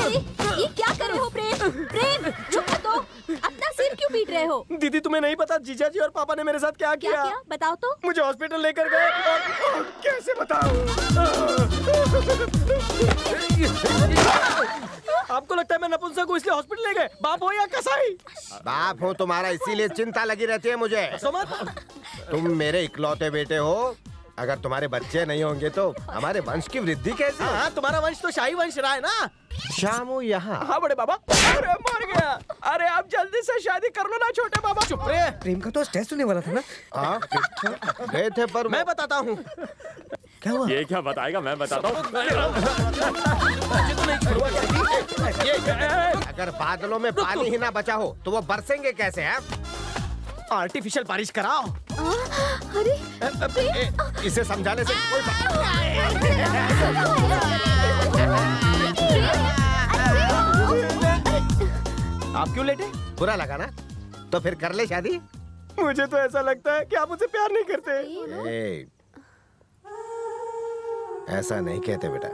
अरे ये क्या कर रहे हो प्रेम? प्रेम चुप कर दो। अपना सिर क्यों पीट रहे हो? दीदी तुम्हें नहीं पता जीजा जी और पापा ने मेरे साथ क्या क्या किया? किया बताओ तो। मुझे हॉस्पिटल लेकर गए और कैसे बताऊं? आपको लगता है मैं नपुंसक हूँ इसलिए हॉस्पिटल ले गए? बाप हो या कसाई? बाप हो तुम्हारा, इसीलिए चिंता लगी रहती है मुझे। समझ? तुम मेरे इकलौते बेटे हो। अगर तुम्हारे बच्चे नहीं होंगे तो हमारे वंश की वृद्धि कैसे? हाँ तुम्हारा वंश तो शाही वंश रहा है ना। शामू यहाँ। हाँ बड़े बाबा। अरे मर गया। अरे आप जल्दी से शादी कर लो ना छोटे बाबा। चुप रहे। प्रेम का तो टेस्ट होने वाला था ना। हाँ गए थे पर मैं बताता हूँ। क्या हुआ? ये क्या बताएगा, मैं बताता हूँ। अगर बादलों में पानी ही ना बचा हो तो वो बरसेंगे कैसे हैं? आर्टिफिशियल बारिश कराओ। अरे इसे समझाने से कोई आप क्यों लेटे? बुरा लगा ना? तो फिर कर ले शादी। मुझे तो ऐसा लगता है कि आप मुझसे प्यार नहीं करते। ए, ऐसा नहीं कहते बेटा।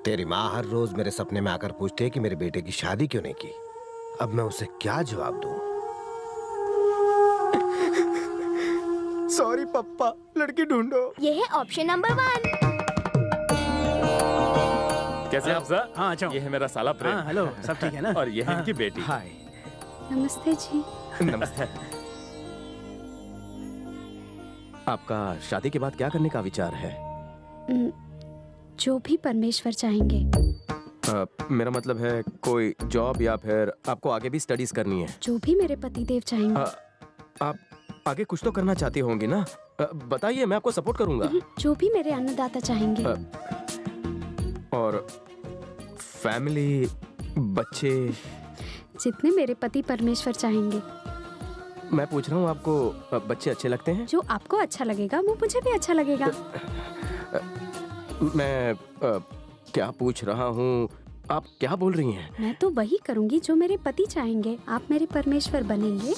तेरी माँ हर रोज मेरे सपने में आकर पूछती है कि मेरे बेटे की शादी क्यों नहीं की। अब मैं उसे क्या जवाब दूं? सॉरी पप्पा, लड़की ढूंढो। ये है ऑप्शन नंबर 1। कैसे आप सर? हाँ, अच्छा। ये है मेरा साला प्रेम। हाँ, हेलो, सब ठीक है ना? और ये है इनकी बेटी। हाय। नमस्ते जी। नमस्ते। आपका शादी के बाद क्या करने का विचार है? जो भी परमेश्वर चाहेंगे। मेरा मतलब है कोई जॉब या फिर आपको आगे भी स्टडीज करनी है? जो भी मेरे पतिदेव चाहेंगे। आप आगे कुछ तो करना चाहती होंगी ना? बताइए, मैं आपको सपोर्ट करूंगा। जो भी मेरे अन्नदाता चाहेंगे। और फैमिली, बच्चे? जितने मेरे पति परमेश्वर चाहेंगे। मैं पूछ रहा हूँ, आपको बच्चे अच्छे लगते हैं? जो आपको अच्छा लगेगा वो मुझे भी अच्छा लगेगा। मैं क्या पूछ रहा हूँ, आप क्या बोल रही हैं? मैं तो वही करूंगी जो मेरे पति चाहेंगे। आप मेरे परमेश्वर बनेंगे।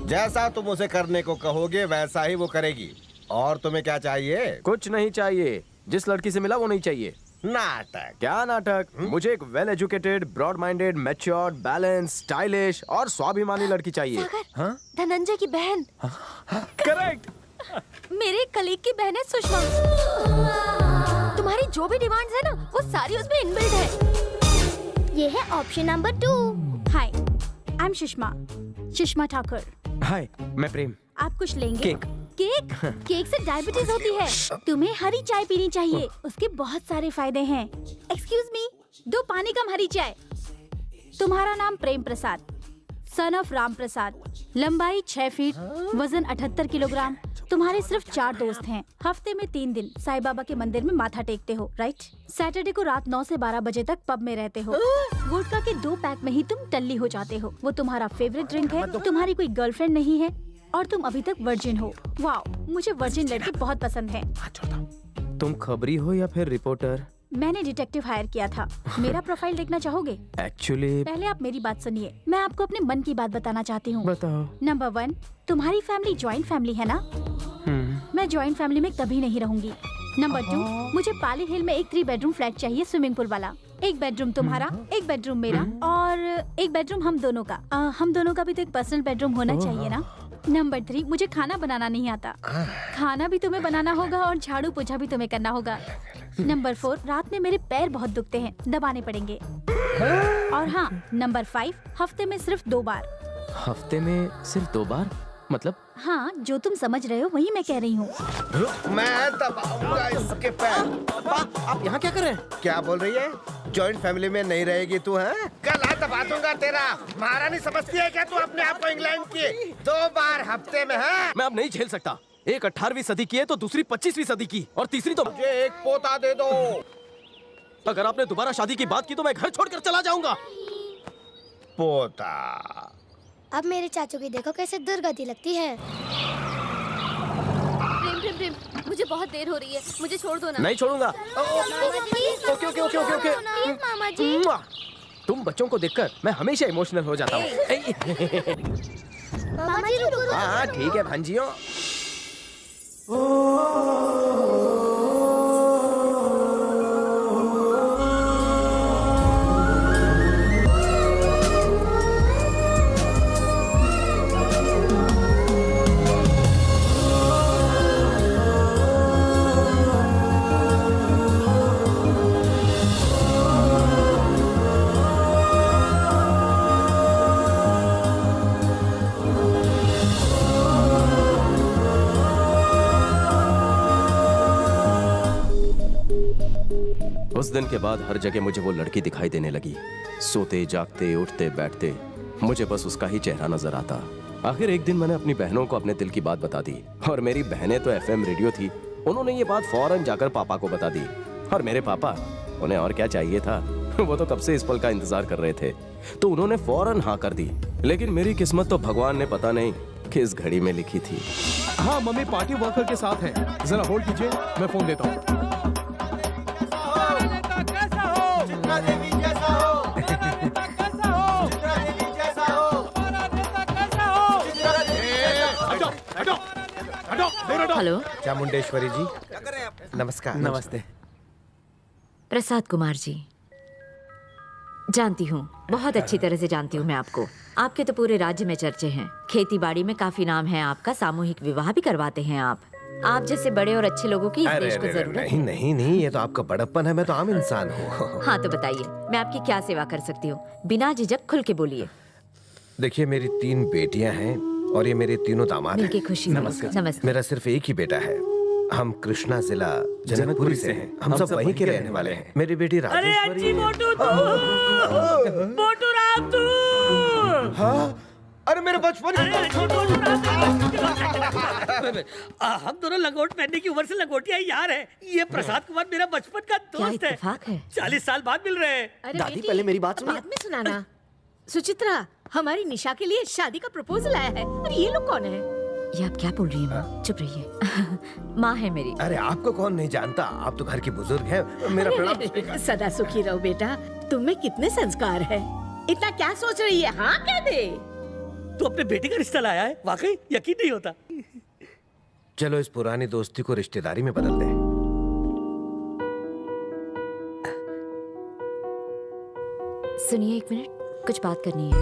जैसा तुम उसे करने को कहोगे वैसा ही वो करेगी। और तुम्हें क्या चाहिए? कुछ नहीं चाहिए। जिस लड़की से मिला वो नहीं चाहिए। नाटक। क्या नाटक? मुझे एक well educated, broad minded, matured, balance, stylish और स्वाभिमानी लड़की चाहिए। हाँ? धनंजय की बहन। करेक्ट। मेरे कलीग की बहन है सुषमा। तुम्हारी जो भी डिमांड्स है ना, वो सारी उसमें इनबिल्ट है। ये है option number 2। Hi, I am Sushma Thakur. Hi, मैं प्रेम। आप कुछ लेंगे? केक। केक? केक से डायबिटीज होती है। तुम्हें हरी चाय पीनी चाहिए, उसके बहुत सारे फायदे हैं। एक्सक्यूज मी, 2 पानी कम हरी चाय। तुम्हारा नाम प्रेम प्रसाद, सन ऑफ राम प्रसाद, लंबाई 6 फीट, वजन 78 किलोग्राम। तुम्हारे सिर्फ 4 दोस्त हैं। हफ्ते में 3 दिन साईं बाबा के मंदिर में माथा टेकते हो, राइट? सैटरडे को रात 9 से 12 बजे तक पब में रहते हो। वोडका के 2 पैक में ही तुम टल्ली हो जाते हो। वो तुम्हारा फेवरेट ड्रिंक है। तुम्हारी कोई गर्लफ्रेंड नहीं है और तुम अभी तक वर्जिन हो। वाओ, मुझे वर्जिन लड़के बहुत पसंद हैं। तुम खबरी हो या फिर रिपोर्टर? मैंने डिटेक्टिव हायर किया था। मेरा प्रोफाइल देखना चाहोगे? एक्चुअली पहले आप मेरी बात सुनिए। मैं आपको अपने मन की बात बताना चाहती हूँ। बताओ। नंबर 1, तुम्हारी फैमिली जॉइंट फैमिली है ना? मैं जॉइंट फैमिली में कभी नहीं रहूंगी। नंबर 2, मुझे पाली हिल में एक 3 बेडरूम फ्लैट चाहिए, स्विमिंग पूल वाला। एक बेडरूम तुम्हारा, एक बेडरूम मेरा और एक बेडरूम हम दोनों का। हम दोनों का भी तो एक पर्सनल बेडरूम होना चाहिए ना? नंबर 3, मुझे खाना बनाना नहीं आता। खाना भी तुम्हें बनाना होगा और झाड़ू पोछा भी तुम्हें करना होगा। नंबर 4, रात में मेरे पैर बहुत दुखते हैं, दबाने पड़ेंगे। और हाँ, नंबर 5, हफ्ते में सिर्फ 2 बार। हफ्ते में सिर्फ 2 बार? मतलब? हाँ, जो तुम समझ रहे हो वही मैं कह रही हूँ। मैं दबाऊंगा इसके पैर। आप यहाँ क्या कर रहे हैं? क्या बोल रही है? जॉइंट फैमिली में नहीं रहेगी तू? है कल दबा दूंगा तेरा। महारानी समझती है क्या तू अपने आप को इंग्लैंड की? 2 बार हफ्ते में है। मैं अब नहीं झेल सकता। एक 18वीं सदी की है तो दूसरी 25वीं सदी की और तीसरी तो मुझे एक पोता दे दो। अगर आपने दोबारा शादी की बात की तो मैं घर छोड़कर चला जाऊंगा। पोता। अब मेरे चाचू की देखो कैसे दुर्गति लगती है। प्रेम प्रेम प्रेम, मुझे बहुत देर हो रही है, मुझे छोड़ दो ना। नहीं छोड़ूंगा। Okay okay okay okay okay. मामा जी। तुम बच्चों को देखकर मैं हमेशा इमोशनल हो जाता हूँ। मामा जी रुको। हाँ ठीक है भांजियों। उस दिन के बाद हर जगह मुझे वो लड़की दिखाई देने लगी। सोते जागते उठते बैठते मुझे बस उसका ही चेहरा नजर आता। आखिर एक दिन मैंने अपनी बहनों को अपने दिल की बात बता दी, और मेरी बहनें तो FM रेडियो थी। उन्होंने ये बात फौरन जाकर पापा को बता दी, और मेरे पापा, उन्हें और क्या चाहिए था, वो तो कब से इस पल का इंतजार कर रहे थे, तो उन्होंने फौरन हाँ कर दी। लेकिन मेरी किस्मत तो भगवान ने पता नहीं किस घड़ी में लिखी थी। हाँ, मम्मी पार्टी वर्कर के साथ है, जरा होल्ड कीजिए, मैं फोन देता हूँ। हेलो, चामुंडेश्वरी जी, नमस्कार। नमस्ते। प्रसाद कुमार जी, जानती हूँ, बहुत अच्छी तरह से जानती हूँ मैं आपको। आपके तो पूरे राज्य में चर्चे हैं, खेती बाड़ी में काफी नाम है आपका, सामूहिक विवाह भी करवाते हैं आप जैसे बड़े और अच्छे लोगों की इस देश को जरूरत है। नहीं, ये तो आपका बड़प्पन है, मैं तो आम इंसान हूँ। हाँ तो बताइए, मैं आपकी क्या सेवा कर सकती हूँ? बिना झिझक खुल के बोलिए। देखिए, मेरी 3 बेटियां हैं और ये मेरे तीनों दामाद मिलके हैं। खुशी हुई। नमस्ते। मेरा सिर्फ एक ही बेटा है। हम कृष्णा जिला जनकपुरी से हैं। हम सब वहीं के रहने वाले हैं। मेरी बेटी राजेश्वरी। हाँ, अरे मेरे बचपन हम दोनों लंगोट पहनने की उम्र से लंगोटिया यार है। ये प्रसाद कुमार मेरा बचपन का क्या दोस्त है। इत्तेफाक है। 40 साल बाद मिल रहे हैं। अरे दादी, बेटी, पहले मेरी बात सुनिए। बाद में सुनाना। सुचित्रा, हमारी निशा के लिए शादी का प्रपोजल आया है। और ये लोग कौन है? ये आप क्या बोल रही हैं माँ? चुप रहिए। माँ है मेरी। अरे आपको कौन नहीं जानता, आप तो घर की बुजुर्ग हैं। मेरा प्रणाम। सदा सुखी रहो बेटा। तुम में कितने संस्कार है। इतना क्या सोच रही है? हाँ कह दे। तू अपने बेटे का रिश्ता लाया है? वाकई यकीन नहीं होता। चलो इस पुरानी दोस्ती को रिश्तेदारी में बदल दें। सुनिए, एक मिनट, कुछ बात करनी है।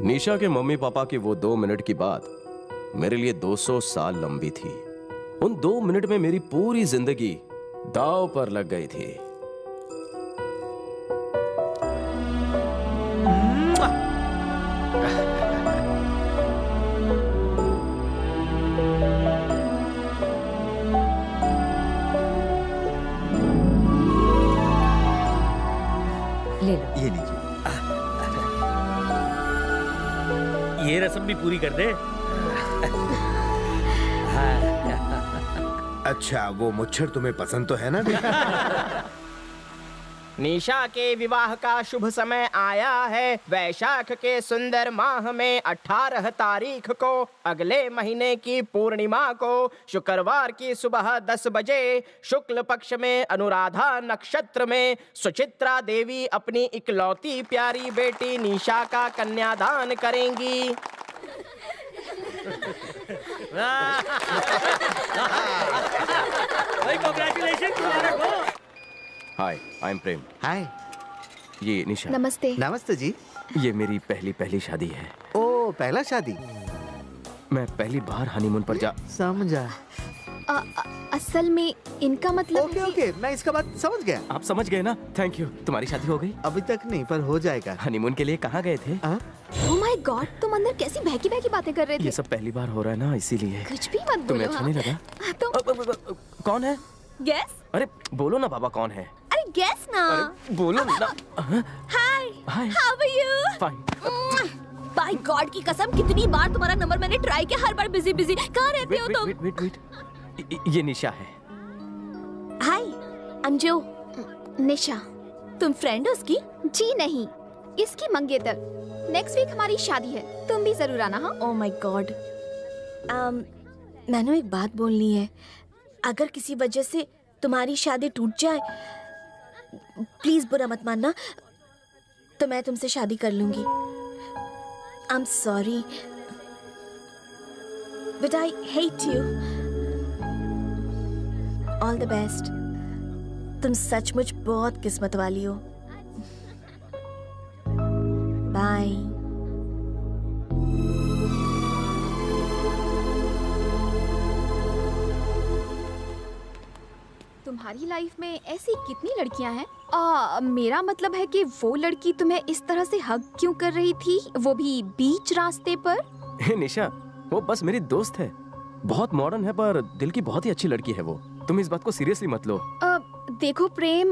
निशा के मम्मी पापा की वो 2 मिनट की बात मेरे लिए 200 साल लंबी थी। उन 2 मिनट में मेरी पूरी जिंदगी दांव पर लग गई थी। ले लो। ये लीजिए। ये रस्म भी पूरी कर दे। अच्छा, वो मुच्छर तुम्हें पसंद तो है ना बेटा? निशा के विवाह का शुभ समय आया है। वैशाख के सुंदर माह में 18 तारीख को, अगले महीने की पूर्णिमा को, शुक्रवार की सुबह 10 बजे शुक्ल पक्ष में अनुराधा नक्षत्र में सुचित्रा देवी अपनी इकलौती प्यारी बेटी निशा का कन्यादान करेंगी। भाई कांग्रेचुलेशन तुम्हारे को। हाय, आई एम प्रेम। हाय। ये निशा। नमस्ते। नमस्ते जी। ये मेरी पहली शादी है। ओ, पहला शादी। मैं पहली बार हनीमून पर जा। समझा। असल में इनका मतलब ओके ओके, मैं इसका बात समझ गया। आप समझ गए ना? Thank you. तुम्हारी शादी हो गई? अभी तक नहीं, पर हो जाएगा। हनीमून के लिए कहाँ गए थे? ओह माय गॉड, तुम अंदर कैसी बहकी बहकी बातें कर रहे थे? ये सब पहली बार हो रहा है ना, इसीलिए। कुछ भी मत तुम्हें बोलो। अच्छा नहीं लगा? तुम कौन है? गेस? अरे बोलो ना बाबा, कौन है? अरे गेस ना। अरे बोलो ना। Hi, hi. How are you? Fine. By God की कसम, कितनी बार तुम्हारा नंबर मैंने ट्राई किया, हर बार बिजी बिजी। कहाँ रहते हो तुम? वेट। ये निशा है। हाय, अंजू। निशा। तुम फ्रेंड हो उसकी? जी नहीं, इसकी मंगेतर। नेक्स्ट वीक हमारी शादी है, तुम भी जरूर आना। हाँ। Oh my God. मैंने एक बात बोलनी है। अगर किसी वजह से तुम्हारी शादी टूट जाए, प्लीज बुरा मत मानना, तो मैं तुमसे शादी कर लूंगी। I am sorry, but I hate you. All the best. तुम सचमुच बहुत किस्मत वाली हो। बाय। तुम्हारी लाइफ में ऐसी कितनी लड़कियां हैं? मेरा मतलब है कि वो लड़की तुम्हें इस तरह से हग क्यों कर रही थी, वो भी बीच रास्ते पर? निशा, वो बस मेरी दोस्त है। बहुत मॉडर्न है, पर दिल की बहुत ही अच्छी लड़की है वो। तुम इस बात को सीरियसली मत लो। देखो प्रेम,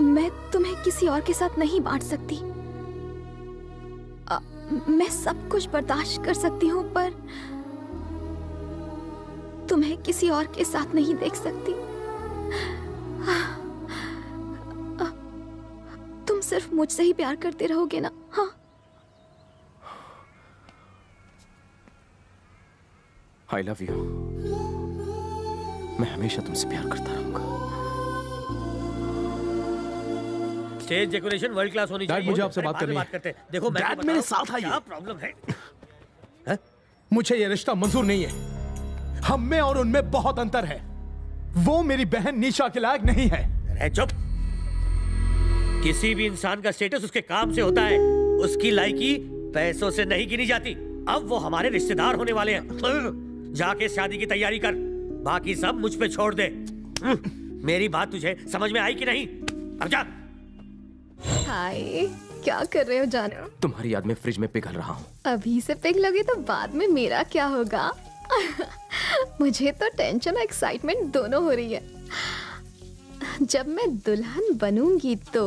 मैं तुम्हें किसी और के साथ नहीं बांट सकती। मैं सब कुछ बर्दाश्त कर सकती हूँ, पर तुम्हें किसी और के साथ नहीं देख सकती। तुम सिर्फ मुझसे ही प्यार करते रहोगे ना? हाँ। I love you. मैं हमेशा तुमसे प्यार करता रहूंगा। स्टेज डेकोरेशन वर्ल्ड क्लास होनी डैड, चाहिए। मुझे आपसे अरे बात बाद करनी में है। बात करते हैं। देखो मैं डैड, मेरे साथ आइए। क्या प्रॉब्लम है? मुझे ये रिश्ता मंजूर नहीं है। हम में और उनमें बहुत अंतर है। वो मेरी बहन निशा के लायक नहीं है। अरे चुप। किसी भी इंसान का स्टेटस उसके काम से होता है, उसकी लायकी पैसों से नहीं गिनी जाती। अब वो हमारे रिश्तेदार होने वाले हैं। जाके शादी की तैयारी कर, बाकी सब मुझ पे छोड़ दे। मेरी बात तुझे समझ में आई कि नहीं? अब जा। हाय, क्या कर रहे हो जानो? तुम्हारी याद में फ्रिज में पिघल रहा हूँ। अभी से पिघलोगे तो बाद में मेरा क्या होगा? मुझे तो टेंशन और एक्साइटमेंट दोनों हो रही है। जब मैं दुल्हन बनूंगी तो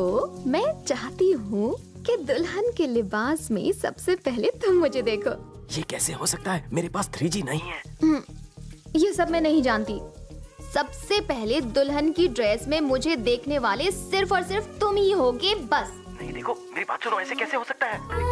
मैं चाहती हूँ कि दुल्हन के लिबास में सबसे पहले तुम मुझे देखो। ये कैसे हो सकता है? मेरे पास 3G नहीं है। ये सब मैं नहीं जानती। सबसे पहले दुल्हन की ड्रेस में मुझे देखने वाले सिर्फ और सिर्फ तुम ही होगे, बस। नहीं देखो, मेरी बात सुनो, ऐसे कैसे हो सकता है?